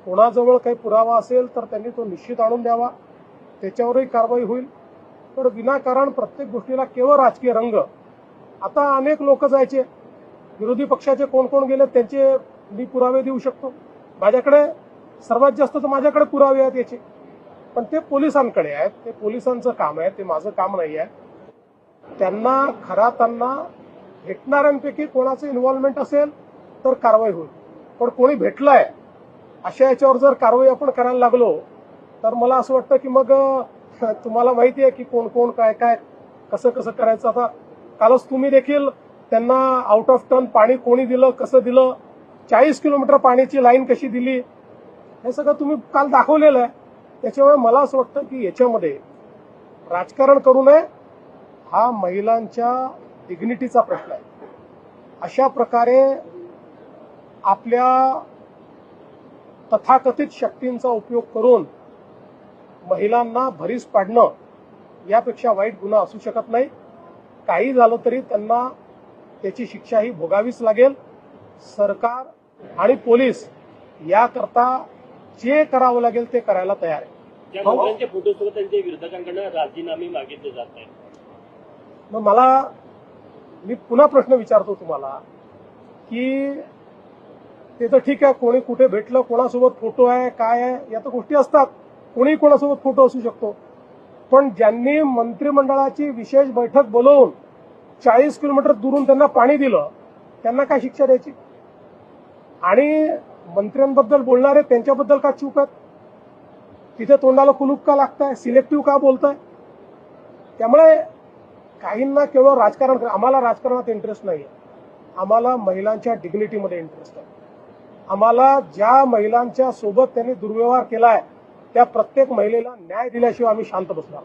कोणाजवळ काही पुरावा असेल तर त्यांनी तो निश्चित आणून द्यावा, त्याच्यावरही कारवाई होईल. पण विनाकारण प्रत्येक गोष्टीला केवळ राजकीय रंग. आता अनेक लोक जायचे, विरोधी पक्षाचे कोण कोण गेले त्यांचे मी पुरावे देऊ शकतो. माझ्याकडे सर्वात जास्त तर माझ्याकडे पुरावे आहेत याचे, पण ते पोलिसांकडे आहेत. ते पोलिसांचं काम आहे, ते माझं काम नाही आहे. त्यांना त्यांना भेटणाऱ्यांपैकी कोणाचं इन्व्हॉल्वमेंट असेल तर कारवाई होईल. पण कोणी भेटलंय अशा याच्यावर जर कारवाई आपण करायला लागलो तर मला असं वाटतं की मग तुम्हाला माहिती आहे की कोण कोण काय काय कसं कसं करायचं. आता कालच तुम्ही देखील त्यांना आउट ऑफ टर्न पाणी कोणी दिलं, कसं दिलं, 40 किलोमीटर पाण्याची लाईन कशी दिली, हे सगळं तुम्ही काल दाखवलेलं आहे. त्याच्यामुळे मला असं वाटतं की याच्यामध्ये राजकारण करू नये. हा महिलांच्या डिग्निटीचा प्रश्न आहे. अशा प्रकारे आपल्या तथाकथित शक्तींचा उपयोग करून महिलांना भरीस पाडणं यापेक्षा वाईट गुन्हा असू शकत नाही. काही झालं तरी त्यांना त्याची शिक्षा ही भोगावीच लागेल. सरकार आणि पोलीस याकरता जे करावं लागेल ते करायला तयार आहे. ज्या मंत्र्यांचे फोटोसोबत त्यांच्या विरोधकांकडून राजीनामे मागितले जात आहेत, मग मी पुन्हा प्रश्न विचारतो तुम्हाला की ते तर ठीक आहे, कोणी कुठे भेटलं, कोणासोबत फोटो आहे, काय आहे, या तर गोष्टी असतात. कोणी कोणासोबत फोटो असू शकतो. पण ज्यांनी मंत्रिमंडळाची विशेष बैठक बोलवून 40 किलोमीटर दुरून त्यांना पाणी दिलं त्यांना काय शिक्षा द्यायची? आणि मंत्र्यांबद्दल बोलणारे त्यांच्याबद्दल का चूक आहेत? तिथे तोंडाला कुलूप का लागताय? सिलेक्टिव्ह का बोलताय? त्यामुळे काहींना केवळ राजकारण, आम्हाला राजकारणात इंटरेस्ट नाही आहे. आम्हाला महिलांच्या डिग्निटीमध्ये इंटरेस्ट आहे. आम्हाला ज्या महिलांच्या सोबत त्यांनी दुर्व्यवहार केलाय त्या प्रत्येक महिलेला न्याय दिल्याशिवाय आम्ही शांत बसणार.